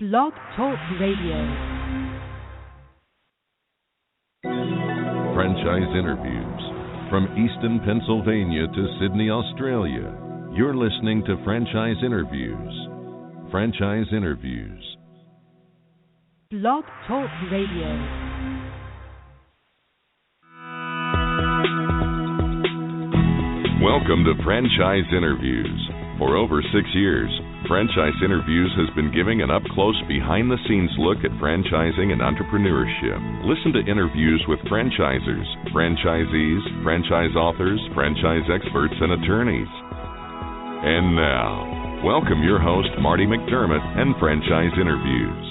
Blog Talk Radio. Franchise interviews. From Easton, Pennsylvania to Sydney, Australia, you're listening to Franchise Interviews. Franchise Interviews. Blog Talk Radio. Welcome to Franchise Interviews. For over 6 years, Franchise Interviews has been giving an up-close, behind-the-scenes look at franchising and entrepreneurship. Listen to interviews with franchisers, franchisees, franchise authors, franchise experts, and attorneys. And now, welcome your host, Marty McDermott, and Franchise Interviews.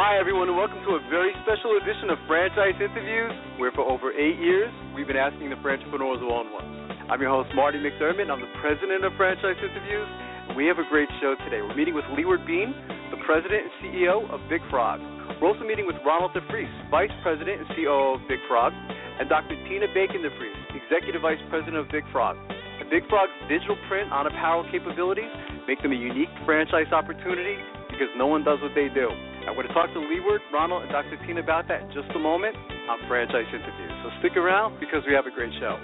Hi, everyone, and welcome to a very special edition of Franchise Interviews, where for over 8 years, we've been asking the entrepreneurs one-on-one. I'm your host, Marty McDermott, and I'm the president of Franchise Interviews, and we have a great show today. We're meeting with Leeward J, the president and CEO of Big Frog. We're also meeting with Ronald E, vice president and COO of Big Frog, and Dr. Tina Bacon-DeFrece, executive vice president of Big Frog. And Big Frog's digital print on apparel capabilities make them a unique franchise opportunity because no one does what they do. I'm going to talk to Leeward, Ronald, and Dr. Tina about that in just a moment on Franchise Interviews. So stick around because we have a great show.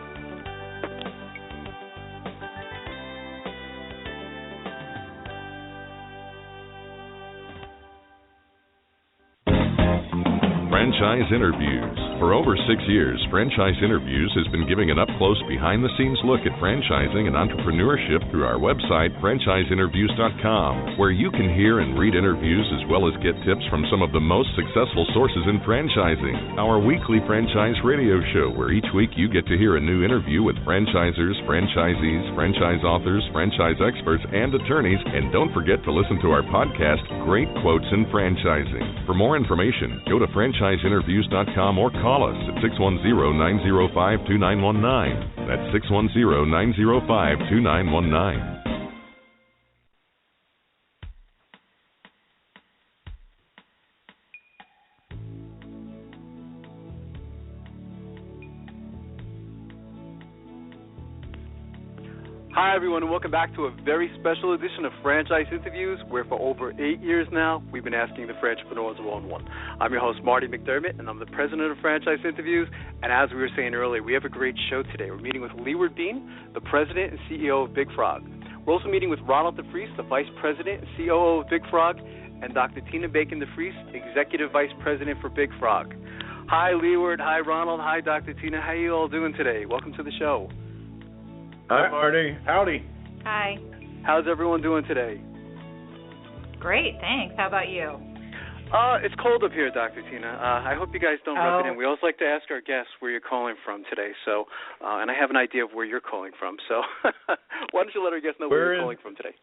Franchise Interviews. For over 6 years, Franchise Interviews has been giving an up-close, behind-the-scenes look at franchising and entrepreneurship through our website, franchiseinterviews.com, where you can hear and read interviews as well as get tips from some of the most successful sources in franchising. Our weekly franchise radio show, where each week you get to hear a new interview with franchisers, franchisees, franchise authors, franchise experts, and attorneys. And don't forget to listen to our podcast, Great Quotes in Franchising. For more information, go to franchiseinterviews.com or call us at 610-905-2919. That's 610-905-2919. Hi, everyone, and welcome back to a very special edition of Franchise Interviews, where for over 8 years now, we've been asking the entrepreneurs one-on-one. I'm your host, Marty McDermott, and I'm the president of Franchise Interviews. And as we were saying earlier, we have a great show today. We're meeting with Leeward J, the president and CEO of Big Frog. We're also meeting with Ronald E, the vice president and COO of Big Frog, and Dr. Tina Bacon-DeFrece, executive vice president for Big Frog. Hi, Leeward. Hi, Ronald. Hi, Dr. Tina. How are you all doing today? Welcome to the show. Hi, Marty. Howdy. Hi. How's everyone doing today? Great, thanks. How about you? It's cold up here, Dr. Tina. I hope you guys don't rub it in. We always like to ask our guests where you're calling from today, so and I have an idea of where you're calling from. So why don't you let our guests know where you're calling from today?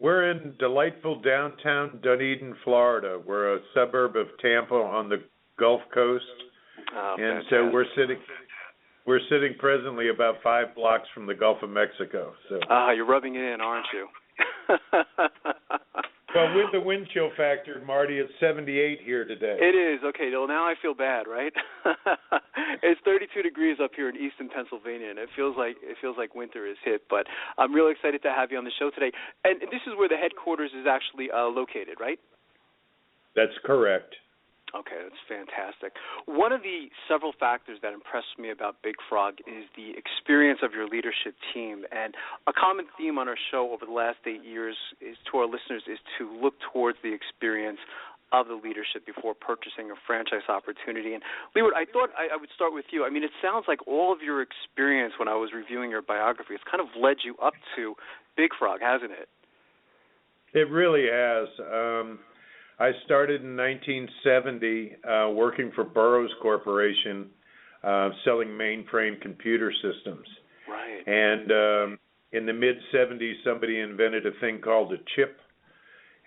We're in delightful downtown Dunedin, Florida. We're a suburb of Tampa on the Gulf Coast, and so we're sitting presently about 5 blocks from the Gulf of Mexico. So. You're rubbing it in, aren't you? Well, with the wind chill factor, Marty, it's 78 here today. It is. Okay, well, now I feel bad, right? It's 32 degrees up here in Easton, Pennsylvania, and it feels like winter is hit. But I'm really excited to have you on the show today. And this is where the headquarters is actually located, right? That's correct. Okay, that's fantastic. One of the several factors that impressed me about Big Frog is the experience of your leadership team. And a common theme on our show over the last 8 years is to our listeners is to look towards the experience of the leadership before purchasing a franchise opportunity. And Leeward, I thought I would start with you. I mean, it sounds like all of your experience when I was reviewing your biography has kind of led you up to Big Frog, hasn't it? It really has. I started in 1970 working for Burroughs Corporation, selling mainframe computer systems. Right. And in the mid-'70s, somebody invented a thing called a chip.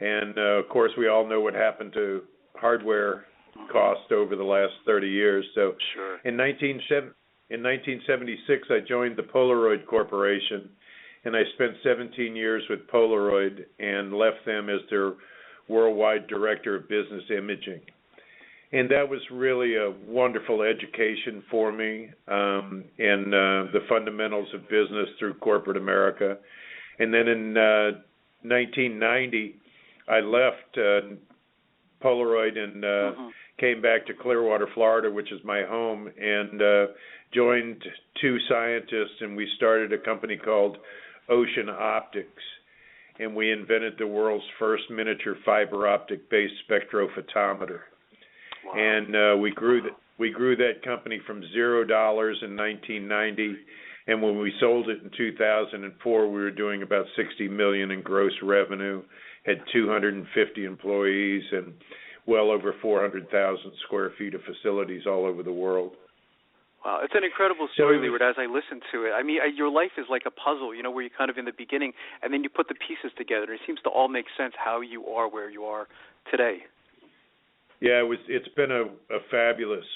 And, of course, we all know what happened to hardware cost over the last 30 years. So sure. In 1976, I joined the Polaroid Corporation, and I spent 17 years with Polaroid and left them as their worldwide director of business imaging. And that was really a wonderful education for me, and the fundamentals of business through corporate America. And then in 1990, I left Polaroid and came back to Clearwater, Florida, which is my home, and joined two scientists, and we started a company called Ocean Optics. And we invented the world's first miniature fiber optic-based spectrophotometer. Wow. And we grew that company from $0 in 1990, and when we sold it in 2004, we were doing about $60 million in gross revenue, had 250 employees, and well over 400,000 square feet of facilities all over the world. Wow, it's an incredible story, Leeward, as I listen to it. I mean, your life is like a puzzle, you know, where you're kind of in the beginning, and then you put the pieces together, and it seems to all make sense how you are where you are today. Yeah, it's been a fabulous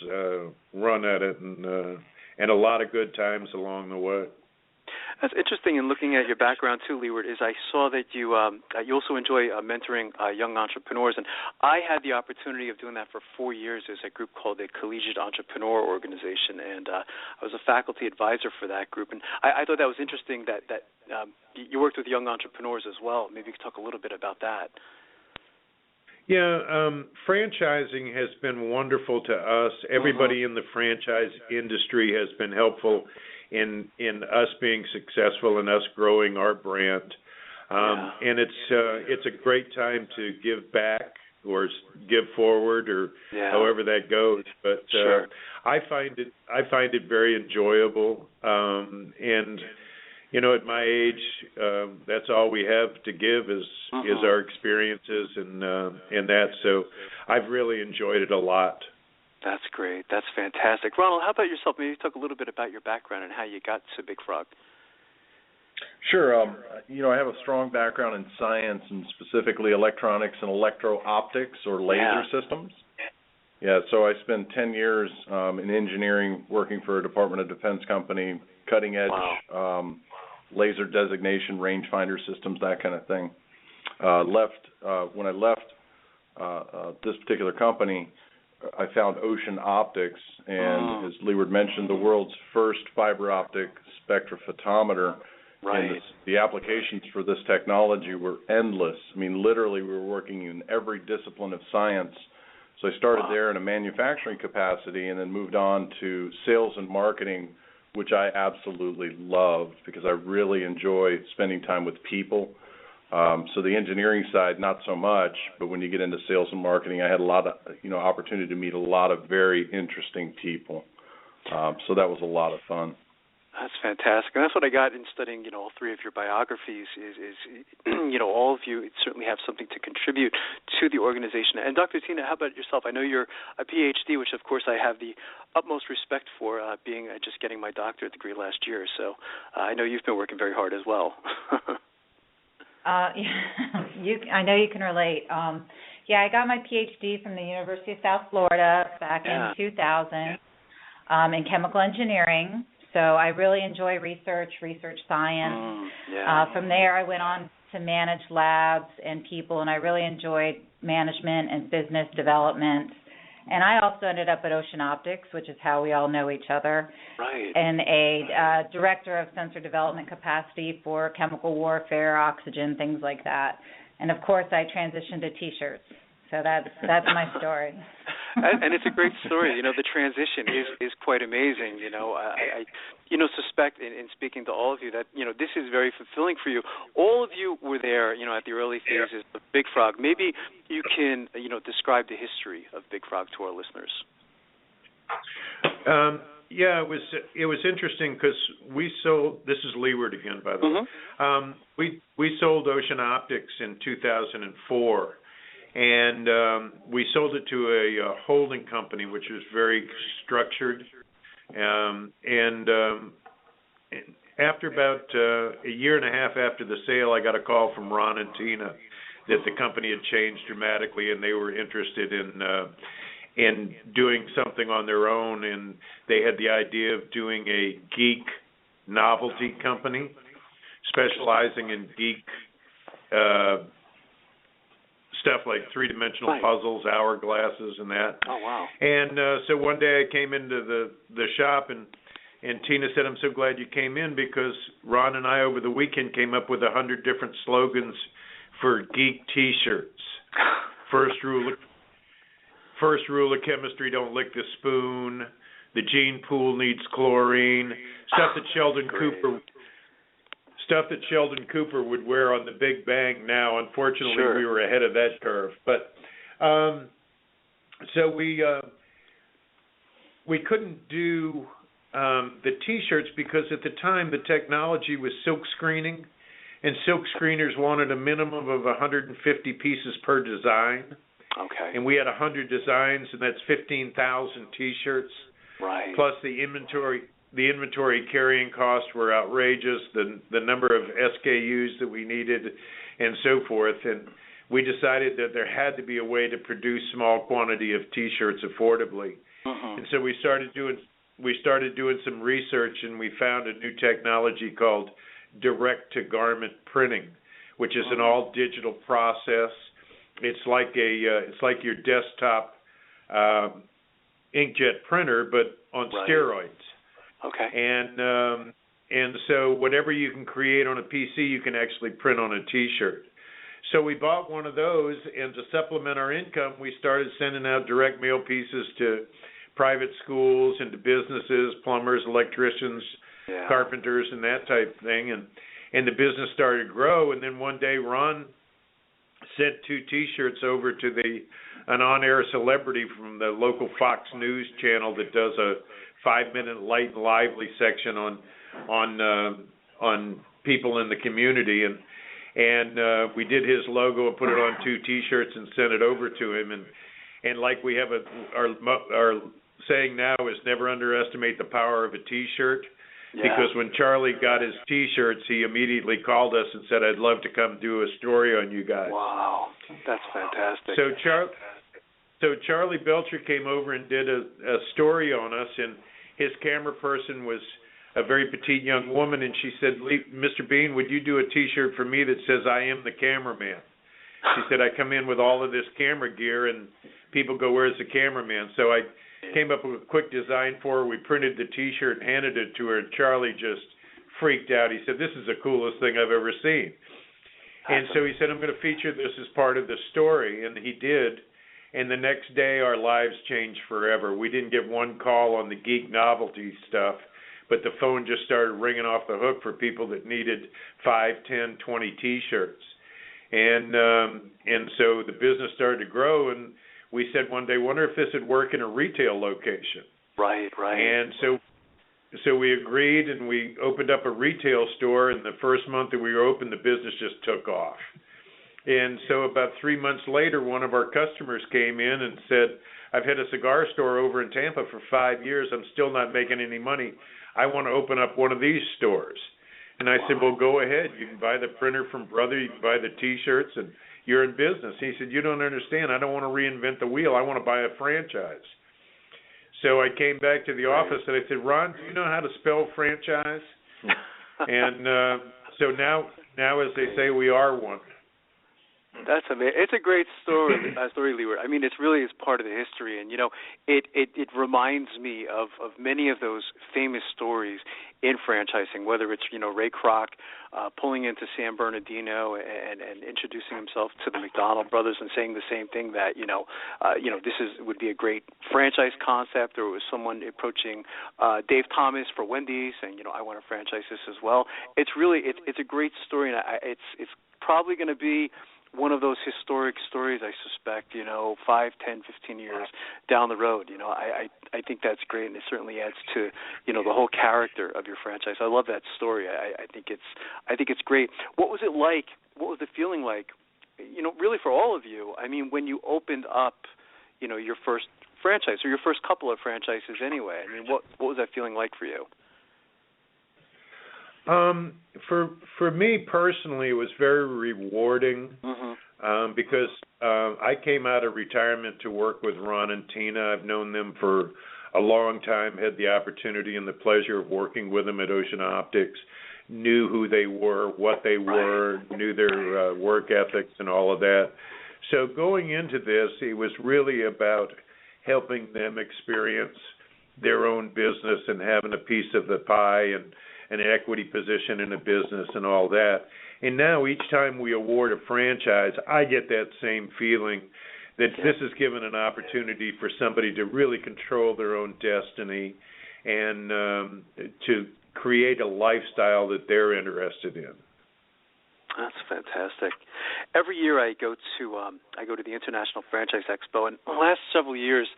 run at it, and a lot of good times along the way. That's interesting. In looking at your background too, Leeward, is I saw that you also enjoy mentoring young entrepreneurs, and I had the opportunity of doing that for 4 years. There's a group called the Collegiate Entrepreneur Organization, and I was a faculty advisor for that group. And I thought that was interesting that you worked with young entrepreneurs as well. Maybe you could talk a little bit about that. Yeah, franchising has been wonderful to us. Everybody in the franchise industry has been helpful in us being successful and us growing our brand. And it's a great time to give back or give forward or however that goes. But I find it very enjoyable, and you know, at my age, that's all we have to give is our experiences and that. So I've really enjoyed it a lot. That's great. That's fantastic. Ronald, how about yourself? Maybe talk a little bit about your background and how you got to Big Frog. Sure. You know, I have a strong background in science and specifically electronics and electro-optics or laser systems. Yeah, so I spent 10 years in engineering working for a Department of Defense company, cutting-edge laser designation, rangefinder systems, that kind of thing. When I left this particular company, I found Ocean Optics, and as Leeward mentioned, the world's first fiber optic spectrophotometer. Right. And the applications for this technology were endless. I mean, literally, we were working in every discipline of science. So I started there in a manufacturing capacity and then moved on to sales and marketing, which I absolutely loved because I really enjoy spending time with people. So the engineering side, not so much, but when you get into sales and marketing, I had a lot of, opportunity to meet a lot of very interesting people. So that was a lot of fun. That's fantastic. And that's what I got in studying, all three of your biographies is all of you certainly have something to contribute to the organization. And Dr. Tina, how about yourself? I know you're a Ph.D., which of course I have the utmost respect for, being just getting my doctorate degree last year. So I know you've been working very hard as well. I know you can relate. I got my Ph.D. from the University of South Florida back in 2000 in chemical engineering. So I really enjoy research science. From there, I went on to manage labs and people, and I really enjoyed management and business development. And I also ended up at Ocean Optics, which is how we all know each other, in a director of sensor development capacity for chemical warfare, oxygen, things like that. And, of course, I transitioned to T-shirts. So that's my story. And it's a great story. The transition is quite amazing. I suspect in speaking to all of you that, this is very fulfilling for you. All of you were there, at the early phases of Big Frog. Maybe you can, describe the history of Big Frog to our listeners. It was interesting because we sold. This is Leeward again, by the way. We sold Ocean Optics in 2004. And we sold it to a holding company, which was very structured. And after about a year and a half after the sale, I got a call from Ron and Tina that the company had changed dramatically, and they were interested in doing something on their own. And they had the idea of doing a geek novelty company, specializing in geek stuff like three-dimensional puzzles, hourglasses, and that. Oh, wow. And so one day I came into the shop, and Tina said, "I'm so glad you came in because Ron and I over the weekend came up with 100 different slogans for geek T-shirts. First rule of chemistry: don't lick the spoon. The gene pool needs chlorine. Stuff that Sheldon Cooper would wear on The Big Bang. Now, unfortunately, we were ahead of that curve. But so we couldn't do the T-shirts because at the time the technology was silk screening, and silk screeners wanted a minimum of 150 pieces per design. Okay. And we had 100 designs, and that's 15,000 T-shirts. Right. Plus the inventory carrying costs were outrageous. The number of SKUs that we needed, and so forth. And we decided that there had to be a way to produce small quantity of T-shirts affordably. And so we started doing some research, and we found a new technology called direct-to-garment printing, which is an all-digital process. It's like your desktop inkjet printer, but on steroids. Okay. And so whatever you can create on a PC, you can actually print on a T-shirt. So we bought one of those, and to supplement our income, we started sending out direct mail pieces to private schools and to businesses, plumbers, electricians, carpenters, and that type of thing. And the business started to grow. And then one day, Ron sent 2 T-shirts over to an on-air celebrity from the local Fox News channel that does a 5-minute light and lively section on people in the community, and we did his logo and put it on 2 T-shirts and sent it over to him, and like we have our saying now is never underestimate the power of a T-shirt. Because when Charlie got his T-shirts, he immediately called us and said, "I'd love to come do a story on you guys." Wow, that's fantastic. So Charlie Belcher came over and did a story on us, and his camera person was a very petite young woman, and she said, "Mr. Bean, would you do a T-shirt for me that says I am the cameraman?" She said, "I come in with all of this camera gear, and people go, 'Where's the cameraman?' So I came up with a quick design for her. We printed the T-shirt and handed it to her, and Charlie just freaked out. He said, "This is the coolest thing I've ever seen." And so he said, "I'm going to feature this as part of the story," and he did. And the next day, our lives changed forever. We didn't get one call on the geek novelty stuff, but the phone just started ringing off the hook for people that needed 5, 10, 20 T-shirts. And so the business started to grow, and we said one day, wonder if this would work in a retail location. Right. And so we agreed, and we opened up a retail store, and the first month that we were open, the business just took off. And so about 3 months later, one of our customers came in and said, "I've had a cigar store over in Tampa for 5 years. I'm still not making any money. I want to open up one of these stores." And I said, "Well, go ahead. You can buy the printer from Brother. You can buy the T-shirts, and you're in business." He said, "You don't understand. I don't want to reinvent the wheel. I want to buy a franchise." So I came back to the office, and I said, "Ron, do you know how to spell franchise?" And so now, as they say, we are one. That's amazing. It's a great story, Leeward. I mean, it's really part of the history, and it reminds me of many of those famous stories in franchising. Whether it's Ray Kroc pulling into San Bernardino and introducing himself to the McDonald brothers and saying the same thing, that this would be a great franchise concept, or it was someone approaching Dave Thomas for Wendy's saying, I want to franchise this as well. It's really it's a great story, and it's probably going to be one of those historic stories, I suspect, 5, 10, 15 years down the road. I think that's great, and it certainly adds to, the whole character of your franchise. I love that story. I think it's great. What was it like? What was the feeling like, really for all of you? I mean, when you opened up, your first franchise, or your first couple of franchises anyway. I mean, what was that feeling like for you? For me personally, it was very rewarding because I came out of retirement to work with Ron and Tina. I've known them for a long time, had the opportunity and the pleasure of working with them at Ocean Optics, knew who they were, what they were, knew their work ethics and all of that. So going into this, it was really about helping them experience their own business and having a piece of the pie and an equity position in a business and all that. And now each time we award a franchise, I get that same feeling that this is given an opportunity for somebody to really control their own destiny and to create a lifestyle that they're interested in. That's fantastic. Every year I go to the International Franchise Expo, and the last several years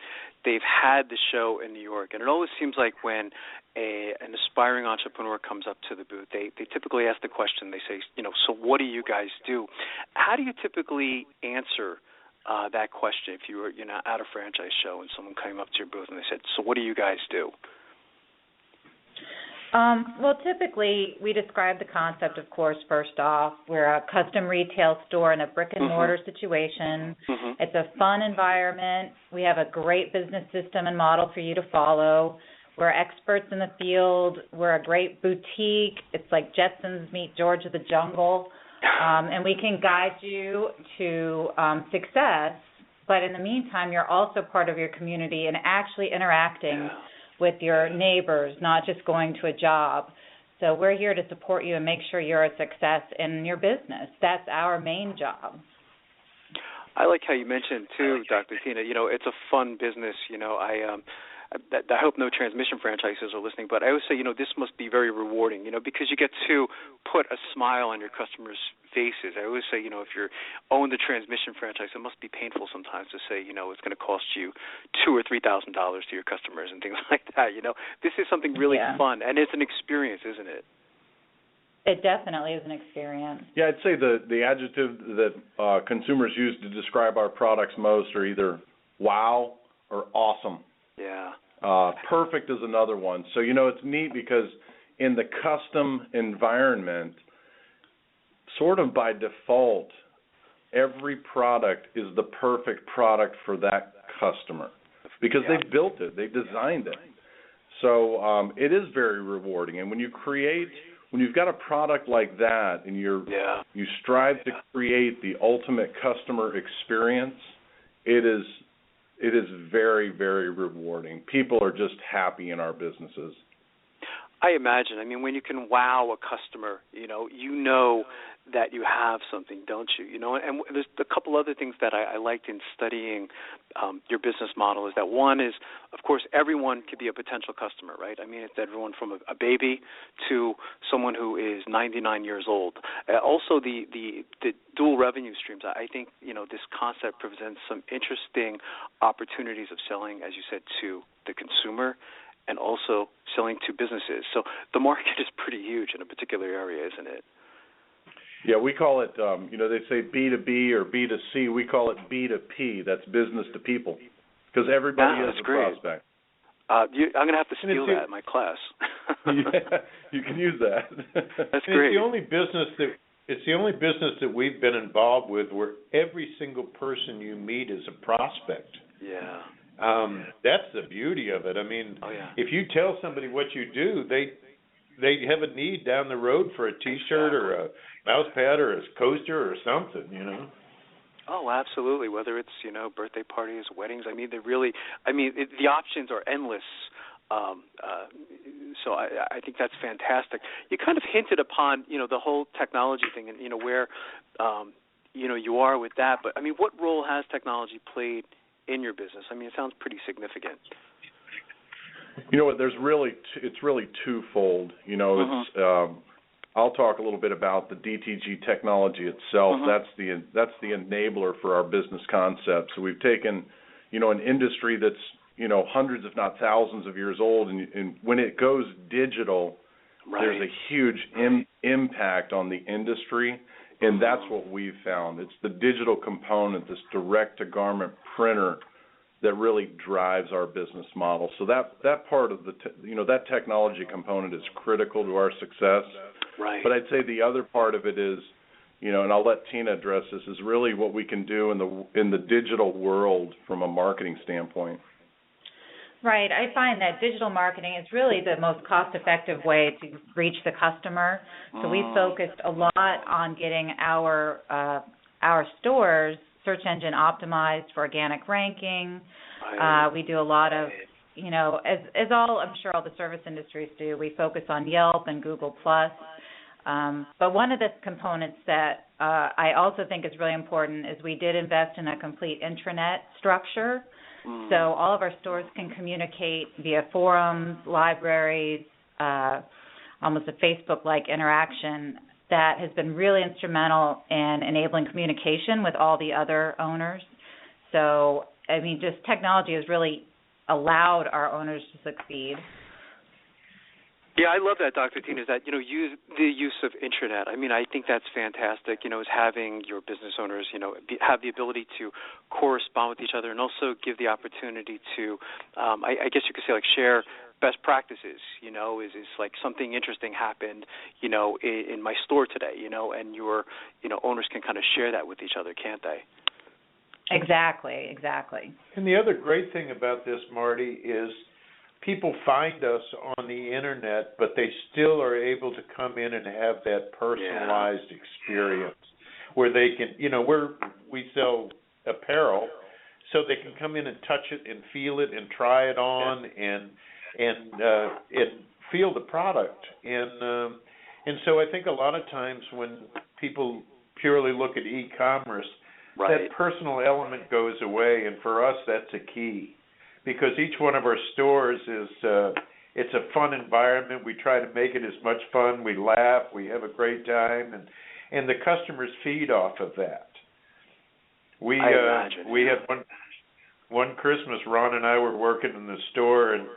they've had the show in New York. And it always seems like when an aspiring entrepreneur comes up to the booth, they typically ask the question. They say, so what do you guys do? How do you typically answer that question if you were at a franchise show and someone came up to your booth and they said, so what do you guys do? Well, typically we describe the concept, of course, first off. We're a custom retail store in a brick-and-mortar situation. It's a fun environment. We have a great business system and model for you to follow. We're experts in the field. We're a great boutique. It's like Jetsons meet George of the Jungle. And we can guide you to success. But in the meantime, you're also part of your community and actually interacting with your neighbors, not just going to a job. So we're here to support you and make sure you're a success in your business. That's our main job. I like how you mentioned, too, Dr. Tina, it's a fun business. I hope no transmission franchises are listening, but I always say, this must be very rewarding, because you get to put a smile on your customers' faces. I always say, if you own the transmission franchise, it must be painful sometimes to say, it's going to cost you $2,000 or $3,000 to your customers and things like that. This is something really fun, and it's an experience, isn't it? It definitely is an experience. Yeah, I'd say the adjective that consumers use to describe our products most are either wow or awesome. Yeah. Perfect is another one. So, it's neat because in the custom environment, sort of by default, every product is the perfect product for that customer because they've built it, they've designed it. So it is very rewarding. And when you've got a product like that and you strive to create the ultimate customer experience, it is very, very rewarding. People are just happy in our businesses. I imagine. I mean, when you can wow a customer, you know that you have something, don't you? And there's a couple other things that I liked in studying your business model is that one is, of course, everyone could be a potential customer, right? I mean, it's everyone from a baby to someone who is 99 years old. Also, the dual revenue streams. I think, this concept presents some interesting opportunities of selling, as you said, to the consumer and also selling to businesses. So the market is pretty huge in a particular area, isn't it? Yeah, we call it, they say B2B or B2C. We call it B2P. That's business to people because everybody is a prospect. I'm going to have to steal that in my class. Yeah, you can use that. That's great. It's the only business that we've been involved with where every single person you meet is a prospect. Yeah. That's the beauty of it. I mean, if you tell somebody what you do, they have a need down the road for a T-shirt or a mouse pad or a coaster or something, Oh, absolutely. Whether it's birthday parties, weddings. I mean, the options are endless. So I think that's fantastic. You kind of hinted upon the whole technology thing and where you are with that. But I mean, what role has technology played in your business? I mean, it sounds pretty significant. You know what? It's really twofold. It's I'll talk a little bit about the DTG technology itself. That's the enabler for our business concept. So we've taken, an industry that's hundreds, if not thousands, of years old, and when it goes digital, there's a huge impact on the industry, and that's what we've found. It's the digital component, this direct-to-garment printer, that really drives our business model. So that part of that technology component is critical to our success. Right. But I'd say the other part of it is, and I'll let Tina address this, is really what we can do in the digital world from a marketing standpoint. Right. I find that digital marketing is really the most cost-effective way to reach the customer. So we've focused a lot on getting our stores search engine optimized for organic ranking. Right. We do a lot of, as I'm sure all the service industries do, we focus on Yelp and Google+. But one of the components that I also think is really important is we did invest in a complete intranet structure. So all of our stores can communicate via forums, libraries, almost a Facebook-like interaction that has been really instrumental in enabling communication with all the other owners. So, just technology has really allowed our owners to succeed. Yeah, I love that, Dr. Tina, is that, the use of intranet. I think that's fantastic, is having your business owners, have the ability to correspond with each other and also give the opportunity to, I guess you could say, share best practices, is like something interesting happened, in my store today, and your, owners can kind of share that with each other, can't they? Exactly. And the other great thing about this, Marty, is people find us on the internet, but they still are able to come in and have that personalized experience where they can, we sell apparel, so they can come in and touch it and feel it and try it on and feel the product. And so I think a lot of times when people purely look at e-commerce, that personal element goes away, and for us that's a key. Because each one of our stores is, it's a fun environment. We try to make it as much fun. We laugh. We have a great time, and the customers feed off of that. We had one Christmas. Ron and I were working in the store, and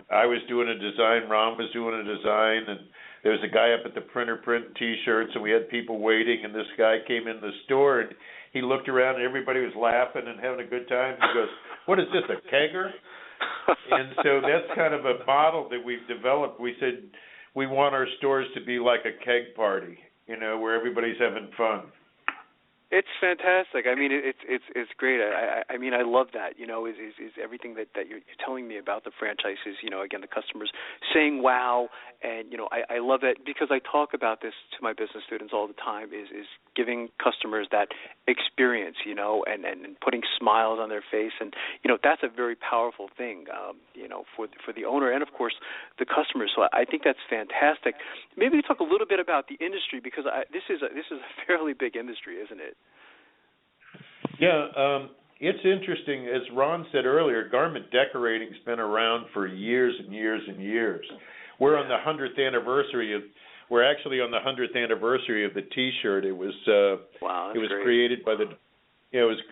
I was doing a design. Ron was doing a design, and there was a guy up at the printer printing T-shirts, and we had people waiting. And this guy came in the store, and he looked around, and everybody was laughing and having a good time. He goes, "What is this, a kegger?" And so that's kind of a model that we've developed. We said we want our stores to be like a keg party, where everybody's having fun. It's fantastic. It's great. I love that. Is everything that you're telling me about the franchises. Again, the customers saying wow, and I love that because I talk about this to my business students all the time. Is giving customers that experience, and putting smiles on their face, and that's a very powerful thing, for the owner and of course the customers. So I think that's fantastic. Maybe we talk a little bit about the industry because this is a fairly big industry, isn't it? Yeah, it's interesting. As Ron said earlier, garment decorating's been around for years and years and years. We're on the 100th anniversary of. We're actually on the 100th anniversary of the T-shirt. It was great.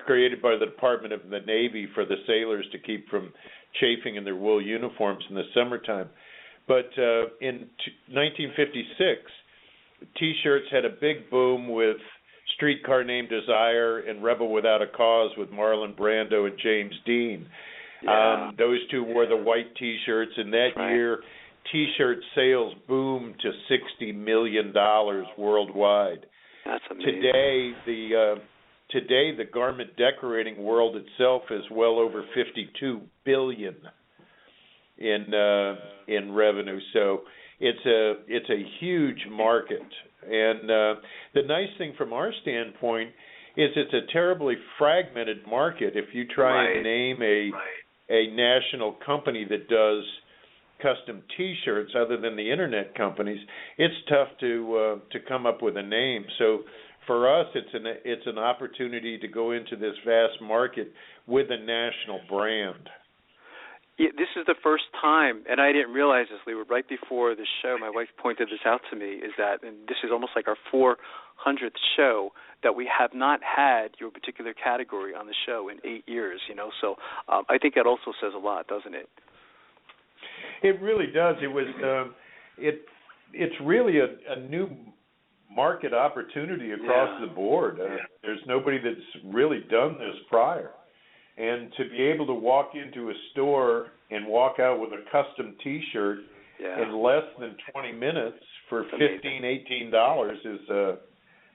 created by the Department of the Navy for the sailors to keep from chafing in their wool uniforms in the summertime. But in 1956, T-shirts had a big boom with Streetcar Named Desire and Rebel Without a Cause with Marlon Brando and James Dean. Yeah. Those two wore the white T-shirts, and that year T-shirt sales boomed to $60 million worldwide. That's amazing. Today, the garment decorating world itself is well over $52 billion in revenue. So it's a huge market. And the nice thing from our standpoint is it's a terribly fragmented market. If you try and name a national company that does custom T-shirts other than the internet companies, it's tough to come up with a name. So for us, it's an opportunity to go into this vast market with a national brand. Yeah, this is the first time, and I didn't realize this, Leeward, right before the show, my wife pointed this out to me, is that, and this is almost like our 400th show, that we have not had your particular category on the show in 8 years, so I think that also says a lot, doesn't it? It really does. It was, it's really a new market opportunity across the board. There's nobody that's really done this prior. And to be able to walk into a store and walk out with a custom T-shirt in less than 20 minutes for $15, $18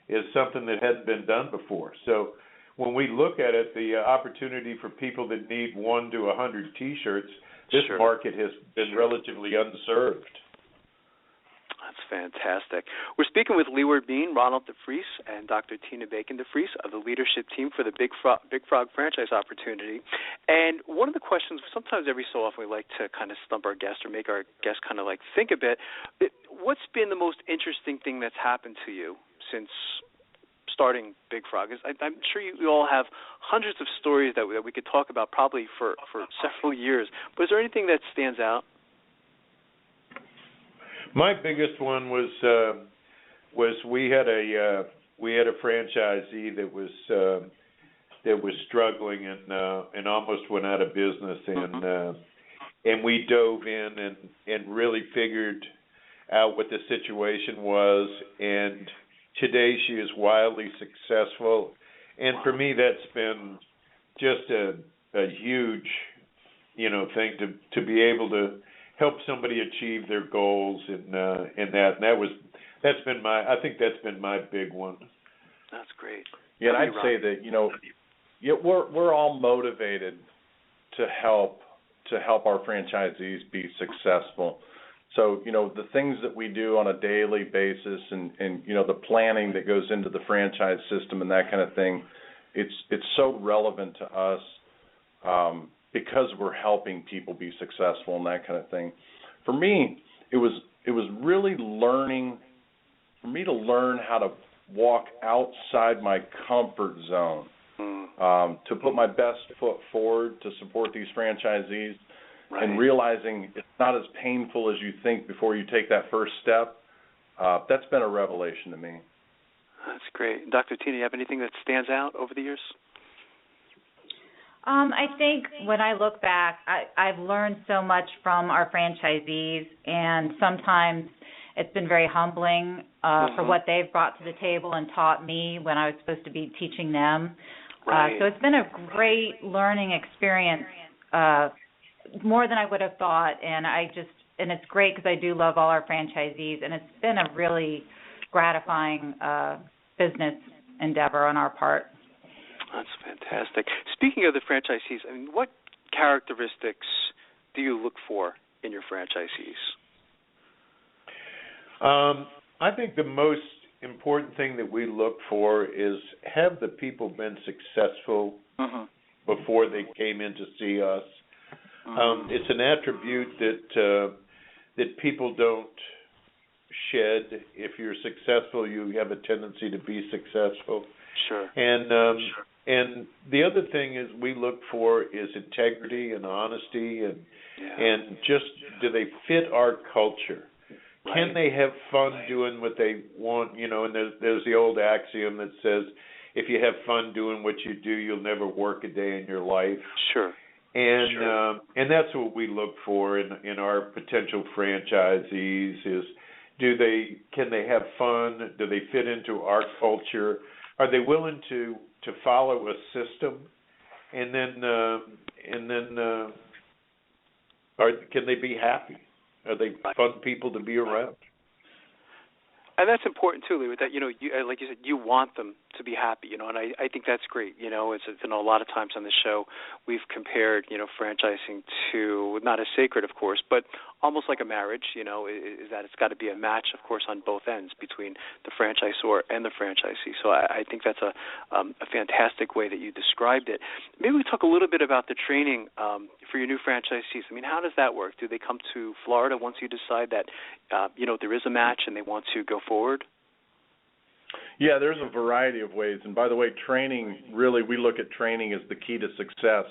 is something that hadn't been done before. So when we look at it, the opportunity for people that need 1 to 100 T-shirts, this market has been relatively unserved. That's fantastic. We're speaking with Leeward Ronald DeFrece, and Dr. Tina Bacon-DeFrece of the leadership team for the Big Frog franchise opportunity. And one of the questions, sometimes every so often we like to kind of stump our guests or make our guests kind of like think a bit. What's been the most interesting thing that's happened to you since starting Big Frog? I'm sure you all have hundreds of stories that we could talk about probably for several years. But is there anything that stands out? My biggest one was we had a franchisee that was struggling and almost went out of business, and we dove in and really figured out what the situation was, and today she is wildly successful, and for me that's been just a huge thing to be able to help somebody achieve their goals, and that's been my big one. That's great. Yeah, and I'd say that we're all motivated to help our franchisees be successful. So the things that we do on a daily basis, and the planning that goes into the franchise system and that kind of thing, it's so relevant to us. Because we're helping people be successful and that kind of thing. For me, it was really learn how to walk outside my comfort zone, to put my best foot forward to support these franchisees, right. And realizing it's not as painful as you think before you take that first step. That's been a revelation to me. That's great. Dr. Tina, you have anything that stands out over the years? I think when I look back, I've learned so much from our franchisees, and sometimes it's been very humbling for what they've brought to the table and taught me when I was supposed to be teaching them. Right. So it's been a great learning experience, more than I would have thought, and it's great because I do love all our franchisees, and it's been a really gratifying business endeavor on our part. That's fantastic. Speaking of the franchisees, I mean, what characteristics do you look for in your franchisees? I think the most important thing that we look for is, have the people been successful before they came in to see us? It's an attribute that people don't shed. If you're successful, you have a tendency to be successful. Sure. And the other thing is we look for is integrity and honesty, and just, do they fit our culture? Right. Can they have fun doing what they want? And there's the old axiom that says, if you have fun doing what you do, you'll never work a day in your life. Sure. And that's what we look for in our potential franchisees is, can they have fun? Do they fit into our culture? Are they willing to follow a system, and then can they be happy? Are they fun people to be around? And that's important too, Lee. That you like you said, you want them to be happy. And I think that's great. It's a lot of times on the show we've compared franchising to, not as sacred, of course, but almost like a marriage. Is that it's got to be a match, of course, on both ends between the franchisor and the franchisee. So I think that's a fantastic way that you described it. Maybe we talk a little bit about the training for your new franchisees. I mean, how does that work? Do they come to Florida once you decide that there is a match and they want to go forward? Yeah, there's a variety of ways. And by the way, training, really, we look at training as the key to success.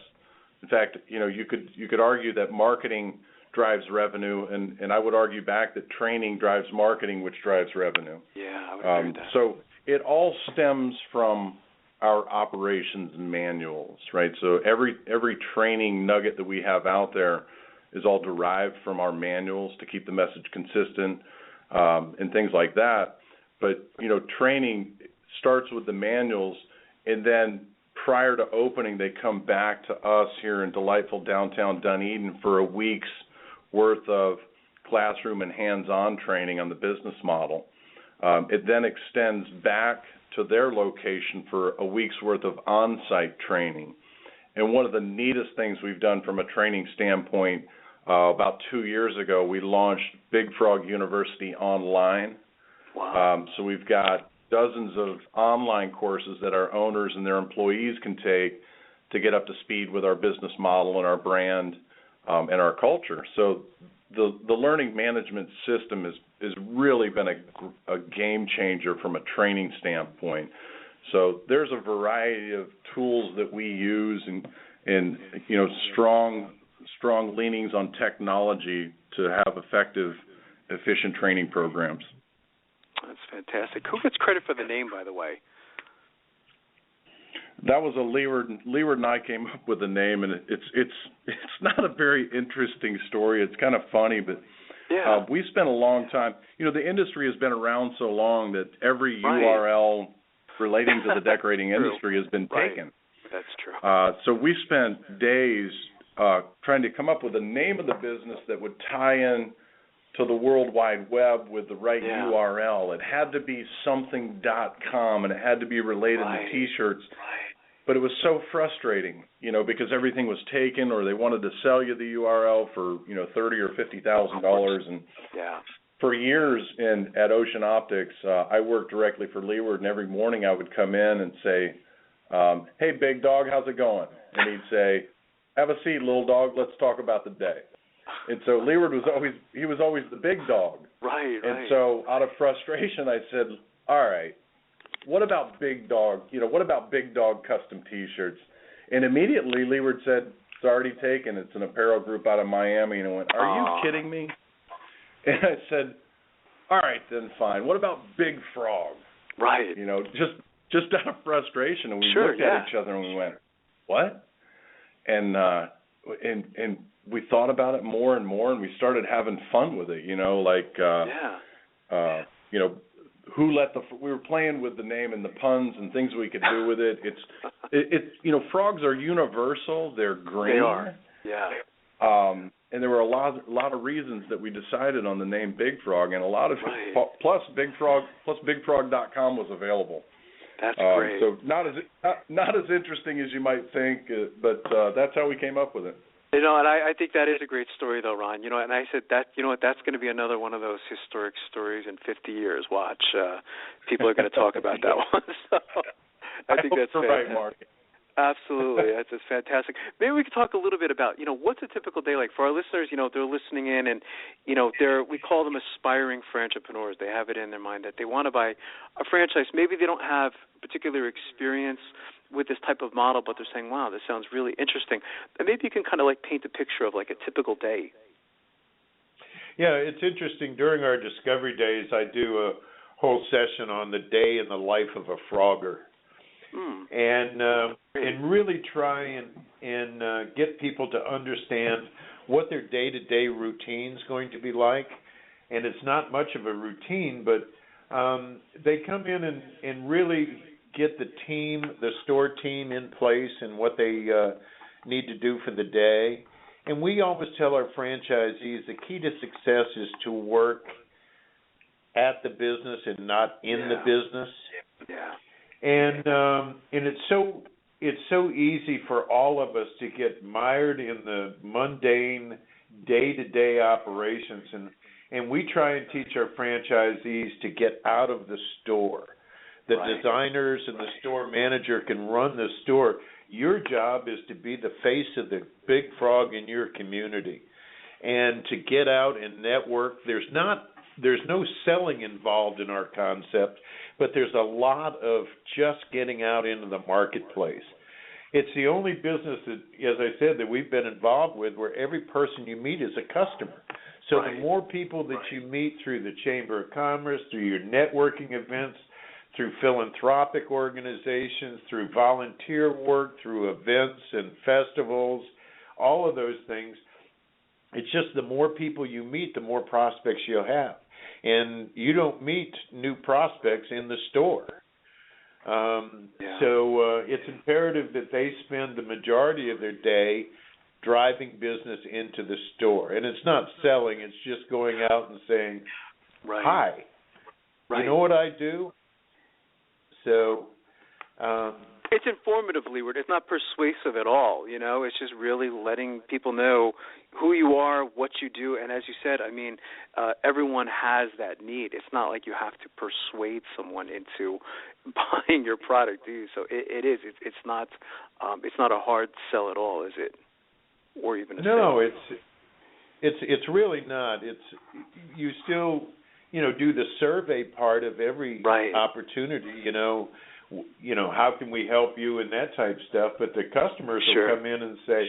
In fact, you could argue that marketing drives revenue, and I would argue back that training drives marketing, which drives revenue. Yeah, I would agree with that. So it all stems from our operations and manuals, right? So every training nugget that we have out there is all derived from our manuals to keep the message consistent and things like that. But, training starts with the manuals, and then prior to opening, they come back to us here in delightful downtown Dunedin for a week's worth of classroom and hands-on training on the business model. It then extends back to their location for a week's worth of on-site training. And one of the neatest things we've done from a training standpoint about 2 years ago, we launched Big Frog University online. Wow. So we've got dozens of online courses that our owners and their employees can take to get up to speed with our business model and our brand and our culture. So the learning management system has really been a game changer from a training standpoint. So there's a variety of tools that we use and strong leanings on technology to have effective, efficient training programs. That's fantastic. Who gets credit for the name, by the way? That was a Leeward and I came up with the name, and it's not a very interesting story. It's kind of funny, but we spent a long time. The industry has been around so long that every URL relating to the decorating industry has been taken. That's true. So we spent days trying to come up with a name of the business that would tie in to the World Wide Web with the right URL. It had to be something.com, and it had to be related to T-shirts. But it was so frustrating, because everything was taken, or they wanted to sell you the URL for, $30,000 or $50,000. And for years at Ocean Optics, I worked directly for Leeward, and every morning I would come in and say, "Hey, big dog, how's it going?" And he'd say, "Have a seat, little dog. Let's talk about the day." And so Leeward was always the big dog. Right. And so out of frustration, I said, "All right, what about Big Dog? What about Big Dog custom T-shirts?" And immediately Leeward said, "It's already taken. It's an apparel group out of Miami." And I went, "Are you kidding me?" And I said, "All right, then fine. What about Big Frog?" Right. Just out of frustration, and we looked at each other and we went, "What?" And we thought about it more and more, and we started having fun with it. We were playing with the name and the puns and things we could do with it. It's frogs are universal. They're green. They are. Yeah. And there were a lot of reasons that we decided on the name Big Frog, and a lot of plus BigFrog.com was available. That's great. So not as interesting as you might think, but that's how we came up with it. And I think that is a great story, though, Ron. And I said that, that's going to be another one of those historic stories in 50 years. Watch, people are going to talk about that one. So I think that's fantastic. Right, Mark. Absolutely, that's just fantastic. Maybe we could talk a little bit about, what's a typical day like for our listeners? They're listening in, and we call them aspiring franchipreneurs. They have it in their mind that they want to buy a franchise. Maybe they don't have particular experience with this type of model, but they're saying, "Wow, this sounds really interesting." And maybe you can kind of paint a picture of a typical day. Yeah, it's interesting. During our discovery days, I do a whole session on the day in the life of a frogger. And really try and get people to understand what their day-to-day routine's going to be like. And it's not much of a routine, but they come in and really get the store team in place and what they need to do for the day. And we always tell our franchisees the key to success is to work at the business and not in the business. Yeah. And it's so easy for all of us to get mired in the mundane day-to-day operations, and we try and teach our franchisees to get out of the store. The designers and the store manager can run the store. Your job is to be the face of the Big Frog in your community, and to get out and network. There's no selling involved in our concept, but there's a lot of just getting out into the marketplace. It's the only business that, as I said, that we've been involved with where every person you meet is a customer. So the more people that you meet through the Chamber of Commerce, through your networking events, through philanthropic organizations, through volunteer work, through events and festivals, all of those things, it's just the more people you meet, the more prospects you'll have. And you don't meet new prospects in the store. So it's imperative that they spend the majority of their day driving business into the store. And it's not selling, it's just going out and saying, "Hi, you know what I do?" So It's informative, Leeward. It's not persuasive at all. It's just really letting people know who you are, what you do, and as you said, everyone has that need. It's not like you have to persuade someone into buying your product, do you? So it is. It's not a hard sell at all, is it? Or even a no, sale? it's really not. It's you still do the survey part of every opportunity. How can we help you and that type of stuff. But the customers will come in and say,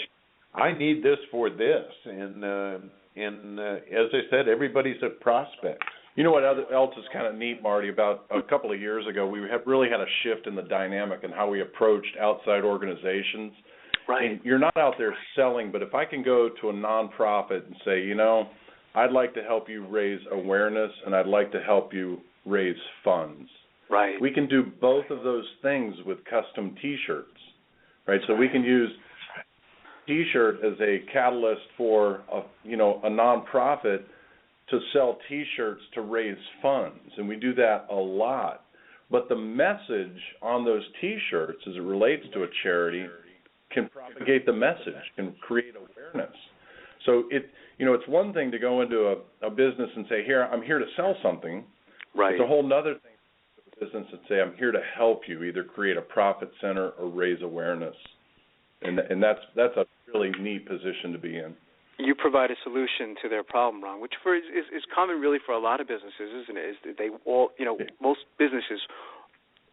I need this for this, and as I said, everybody's a prospect. You know what else is kind of neat, Marty? About a couple of years ago, we really had a shift in the dynamic and how we approached outside organizations. Right. And you're not out there selling, but if I can go to a nonprofit and say, I'd like to help you raise awareness and I'd like to help you raise funds. Right. We can do both of those things with custom T-shirts, right? So we can use T-shirt as a catalyst for a nonprofit to sell T-shirts to raise funds, and we do that a lot. But the message on those T-shirts, as it relates to a charity, can propagate the message, can create awareness. So it's one thing to go into a business and say, I'm here to sell something. Right. It's a whole other thing to a business and say, I'm here to help you either create a profit center or raise awareness. And that's a really neat position to be in. You provide a solution to their problem, Ron, which is common really for a lot of businesses, isn't it? Is that they all, most businesses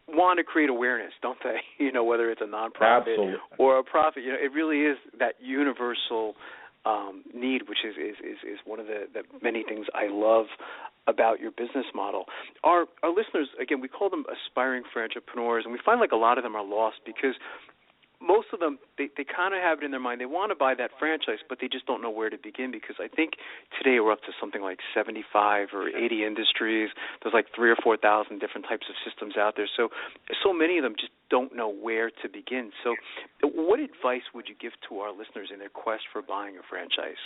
want to create awareness, don't they? Whether it's a nonprofit or a profit, it really is that universal need, which is one of the many things I love about your business model. Our listeners, again, we call them aspiring franchipreneurs, and we find like a lot of them are lost because most of them, they kind of have it in their mind. They want to buy that franchise, but they just don't know where to begin because I think today we're up to something like 75 or 80 industries. There's like 3,000 or 4,000 different types of systems out there. So many of them just don't know where to begin. So what advice would you give to our listeners in their quest for buying a franchise?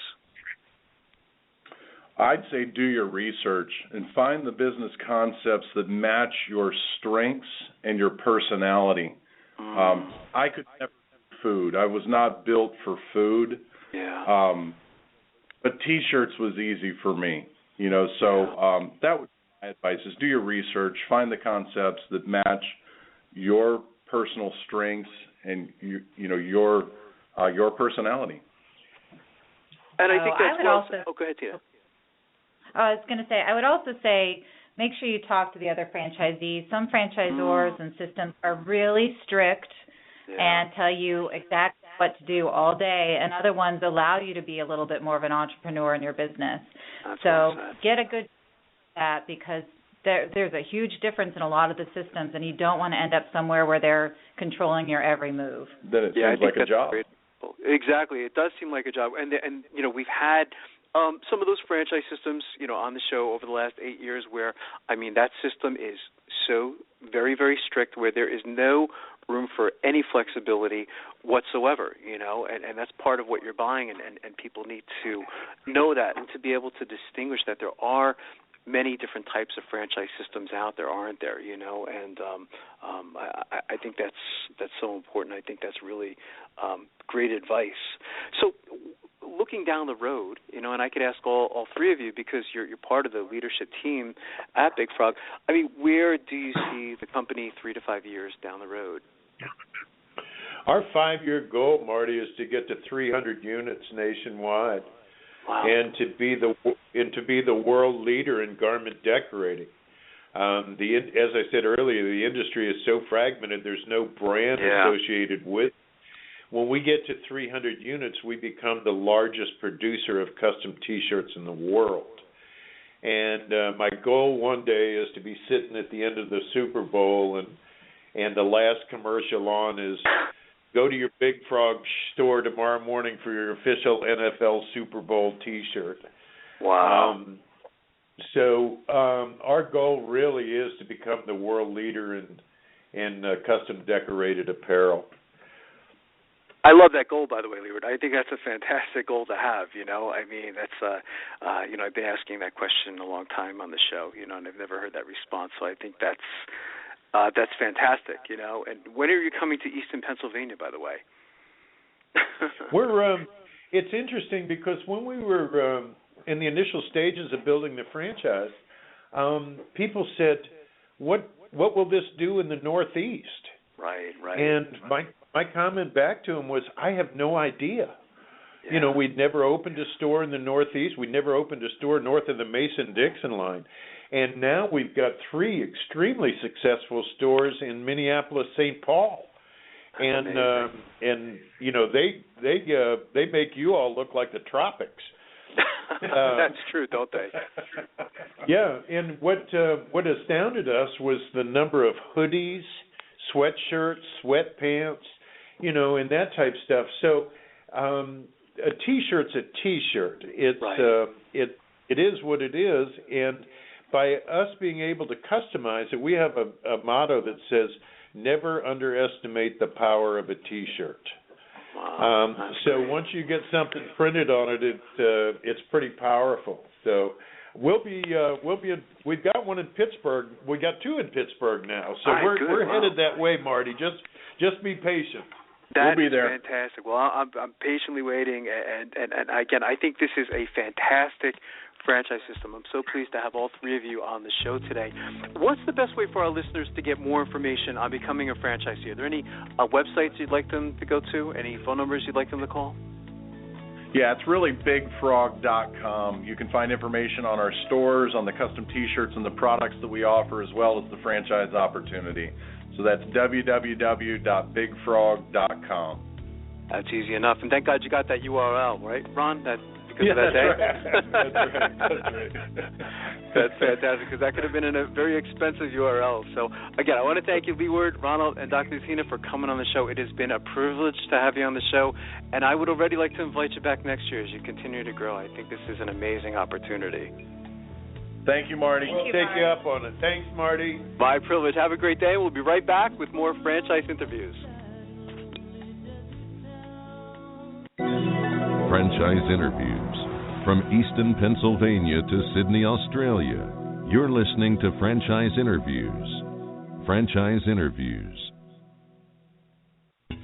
I'd say do your research and find the business concepts that match your strengths and your personality. I could never do food. I was not built for food. Yeah. But T-shirts was easy for me, so that would be my advice is do your research, find the concepts that match your personal strengths and your personality. And I think that's go ahead, Tina. I was going to say, I would also say make sure you talk to the other franchisees. Some franchisors and systems are really strict and tell you exactly what to do all day, and other ones allow you to be a little bit more of an entrepreneur in your business. That's so get a good at that because there's a huge difference in a lot of the systems, and you don't want to end up somewhere where they're controlling your every move. Then it seems like a job. Great. Exactly. It does seem like a job. And we've had some of those franchise systems, on the show over the last 8 years where, that system is so very, very strict where there is no room for any flexibility whatsoever, and that's part of what you're buying, and people need to know that and to be able to distinguish that there are many different types of franchise systems out there, aren't there, and I think that's so important. I think that's really great advice. So looking down the road, and I could ask all three of you because you're part of the leadership team at Big Frog. Where do you see the company 3 to 5 years down the road? Our 5-year goal, Marty, is to get to 300 units nationwide. Wow. And to be the world leader in garment decorating. As I said earlier, the industry is so fragmented. There's no brand associated with. When we get to 300 units, we become the largest producer of custom T-shirts in the world. And my goal one day is to be sitting at the end of the Super Bowl, and the last commercial on is, go to your Big Frog store tomorrow morning for your official NFL Super Bowl T-shirt. Wow. So our goal really is to become the world leader in custom decorated apparel. I love that goal, by the way, Leeward. I think that's a fantastic goal to have, that's, I've been asking that question a long time on the show, and I've never heard that response, so I think that's That's fantastic, And when are you coming to Easton, Pennsylvania, by the way? It's interesting because when we were in the initial stages of building the franchise, people said, "What will this do in the Northeast?" Right. And my comment back to him was, "I have no idea." Yeah. We'd never opened a store in the Northeast. We'd never opened a store north of the Mason-Dixon line. And now we've got 3 extremely successful stores in Minneapolis, St. Paul. And they make you all look like the tropics. That's true, don't they? Yeah, and what astounded us was the number of hoodies, sweatshirts, sweatpants, and that type of stuff. So a T-shirt's a T-shirt. It's right. It is what it is, and by us being able to customize it, we have a motto that says, "Never underestimate the power of a T-shirt." Wow. So once you get something printed on it, it's pretty powerful. So we've got one in Pittsburgh. We got 2 in Pittsburgh now. So we're headed that way, Marty. Just be patient. We'll be there. Fantastic. Well, I'm patiently waiting, and again, I think this is a fantastic franchise system. I'm so pleased to have all 3 of you on the show today. What's the best way for our listeners to get more information on becoming a franchisee? Are there any websites you'd like them to go to? Any phone numbers you'd like them to call? Yeah, it's really bigfrog.com. You can find information on our stores, on the custom T-shirts and the products that we offer, as well as the franchise opportunity. So that's www.bigfrog.com. That's easy enough. And thank God you got that URL, right, Ron? That's right. That's fantastic, because that could have been in a very expensive URL. So, again, I want to thank you, Leeward, Ronald, and Dr. Christina for coming on the show. It has been a privilege to have you on the show, and I would already like to invite you back next year as you continue to grow. I think this is an amazing opportunity. Thank you, Marty. We'll take you up on it. Thanks, Marty. My privilege. Have a great day. We'll be right back with more franchise interviews. Franchise interviews. From Easton, Pennsylvania to Sydney, Australia, you're listening to Franchise Interviews. Franchise Interviews.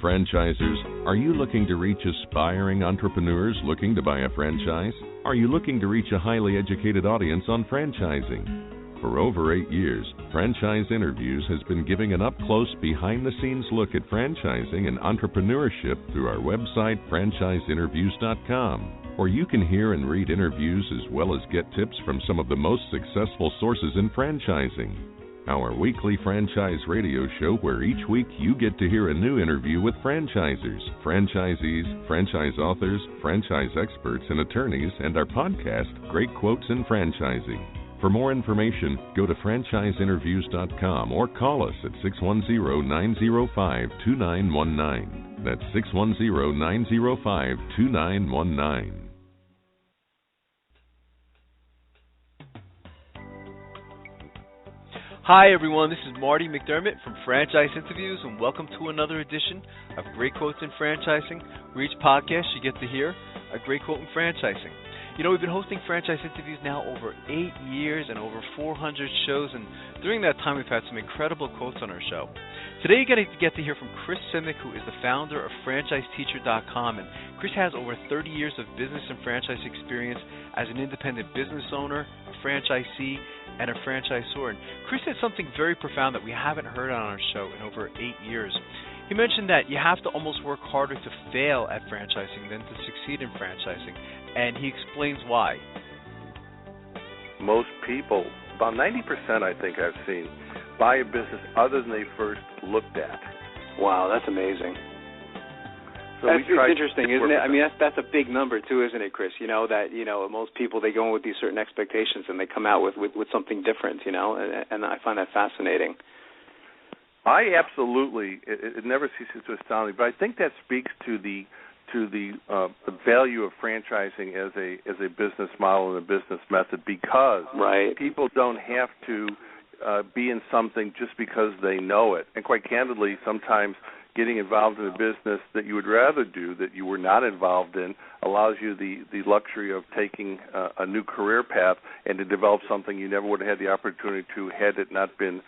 Franchisers, are you looking to reach aspiring entrepreneurs looking to buy a franchise? Are you looking to reach a highly educated audience on franchising? For over 8 years, Franchise Interviews has been giving an up-close, behind-the-scenes look at franchising and entrepreneurship through our website, franchiseinterviews.com, where you can hear and read interviews as well as get tips from some of the most successful sources in franchising. Our weekly franchise radio show, where each week you get to hear a new interview with franchisers, franchisees, franchise authors, franchise experts, and attorneys, and our podcast, Great Quotes in Franchising. For more information, go to franchiseinterviews.com or call us at 610-905-2919. That's 610-905-2919. Hi everyone, this is Marty McDermott from Franchise Interviews, and welcome to another edition of Great Quotes in Franchising, where each podcast you get to hear a great quote in franchising. You know, we've been hosting Franchise Interviews now over 8 years and over 400 shows, and during that time we've had some incredible quotes on our show. Today you're going to get to hear from Chris Simic, who is the founder of FranchiseTeacher.com, and Chris has over 30 years of business and franchise experience as an independent business owner, a franchisee, and a franchisor. And Chris said something very profound that we haven't heard on our show in over 8 years. He mentioned that you have to almost work harder to fail at franchising than to succeed in franchising, and he explains why. Most people, about 90% I think I've seen, buy a business other than they first looked at. Wow, that's amazing. So it's interesting, isn't it? I mean, that's a big number too, isn't it, Chris? You know, that most people, they go in with these certain expectations and they come out with something different, and I find that fascinating. I absolutely, it never ceases to astound me, but I think that speaks to the value of franchising as a business model and a business method, because people don't have to be in something just because they know it. And quite candidly, sometimes getting involved in a business that you would rather do that you were not involved in allows you the luxury of taking a new career path and to develop something you never would have had the opportunity to had it not been,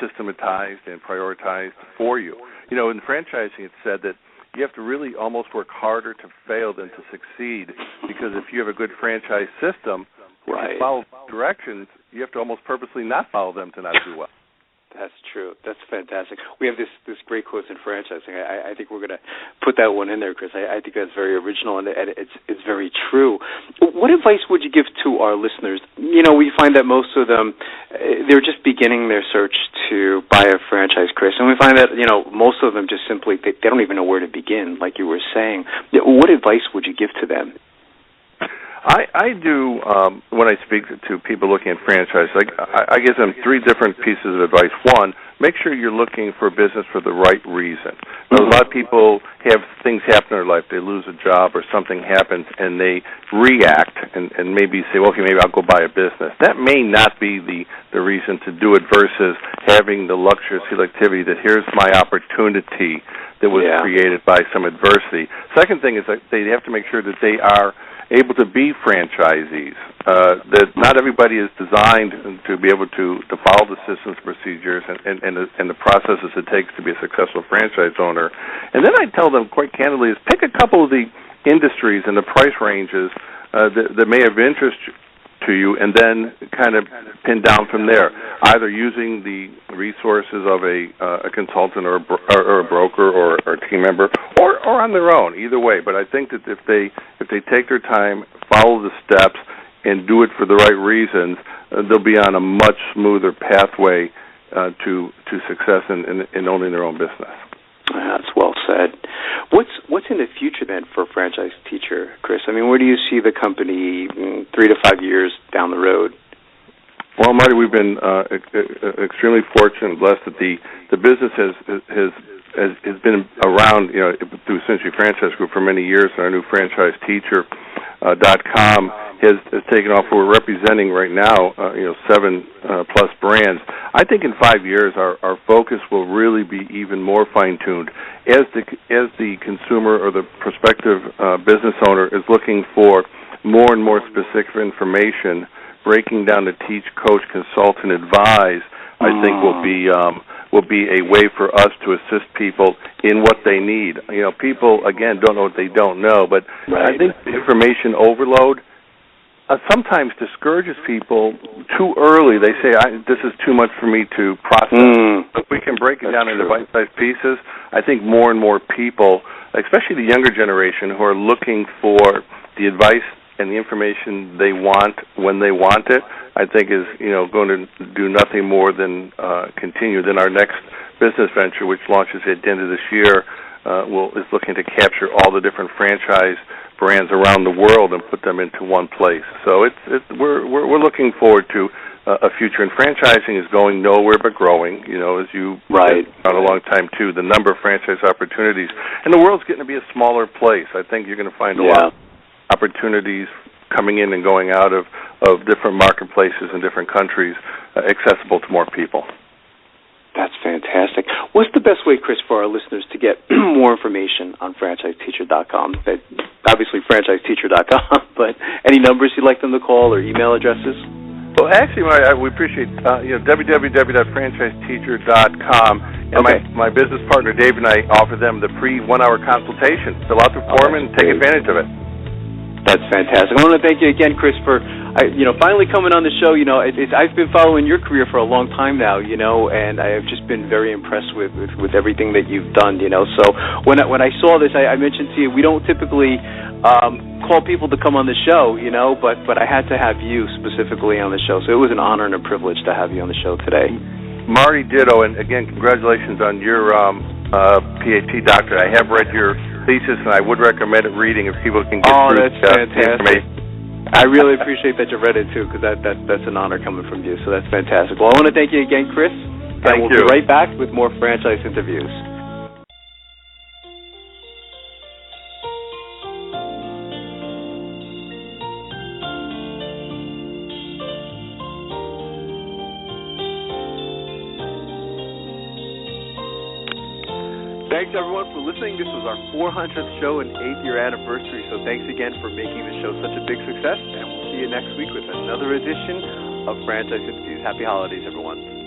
systematized and prioritized for you. In franchising, it's said that you have to really almost work harder to fail than to succeed, because if you have a good franchise system, if you follow directions, you have to almost purposely not follow them to not do well. That's true. That's fantastic. We have this great quote in franchising. I think we're going to put that one in there, Chris. I think that's very original, and it's very true. What advice would you give to our listeners? We find that most of them, they're just beginning their search to buy a franchise, Chris, and we find that, most of them just simply, they don't even know where to begin, like you were saying. What advice would you give to them? I do, when I speak to people looking at franchise, I give them three different pieces of advice. One, make sure you're looking for a business for the right reason. A lot of people have things happen in their life. They lose a job or something happens, and they react and maybe say, well, okay, maybe I'll go buy a business. That may not be the reason to do it versus having the luxury of selectivity that here's my opportunity that was created by some adversity. Second thing is that they have to make sure that they are able to be franchisees, that not everybody is designed to be able to follow the systems, procedures, and the processes it takes to be a successful franchise owner. And then I tell them quite candidly is pick a couple of the industries and the price ranges that may have interest to you, and then kind of pin down from there, either using the resources of a consultant or a broker or a team member, or on their own. Either way, but I think that if they take their time, follow the steps, and do it for the right reasons, they'll be on a much smoother pathway to success in owning their own business. That's well said. What's in the future then for a franchise teacher, Chris? I mean, where do you see the company 3 to 5 years down the road? Well, Marty, we've been extremely fortunate and blessed that the business has been around, through Century Franchise Group for many years. And our new franchiseteacher.com has taken off. We're representing right now, 7 plus brands. I think in 5 years, our focus will really be even more fine-tuned as the consumer or the prospective business owner is looking for more and more specific information. Breaking down to teach, coach, consult, and advise, I think will be a way for us to assist people in what they need. People again don't know what they don't know, but I think the information overload sometimes discourages people too early. They say, this is too much for me to process. If we can break it down into bite-sized pieces, I think more and more people, especially the younger generation, who are looking for the advice and the information they want when they want it, I think is going to do nothing more than continue. Then our next business venture, which launches at the end of this year, is looking to capture all the different franchise brands around the world and put them into one place. So we're looking forward to a future. And franchising is going nowhere but growing. As you said for a long time too, the number of franchise opportunities, and the world's getting to be a smaller place. I think you're going to find a lot of opportunities coming in and going out of different marketplaces in different countries, accessible to more people. That's fantastic. What's the best way, Chris, for our listeners to get more information on franchiseteacher.com? Obviously, franchiseteacher.com, but any numbers you'd like them to call or email addresses? Well, actually, we appreciate www.franchiseteacher.com. And my business partner, Dave, and I offer them the free 1-hour consultation. Fill out the form and take advantage of it. That's fantastic. I want to thank you again, Chris, for finally coming on the show. I've been following your career for a long time now, and I have just been very impressed with everything that you've done. So when I saw this, I mentioned to you we don't typically call people to come on the show, but I had to have you specifically on the show. So it was an honor and a privilege to have you on the show today. Marty, ditto, and again, congratulations on your Ph.D. doctorate. I have read your thesis, and I would recommend it reading if people can get through that's fantastic. I really appreciate that you read it, too, because that's an honor coming from you, so that's fantastic. Well, I want to thank you again, Chris. Thank you. We'll be right back with more franchise interviews. Thanks, everyone, for listening. This was our 400th show and 8th-year anniversary, so thanks again for making the show such a big success, and we'll see you next week with another edition of Franchise Interviews. Happy holidays, everyone.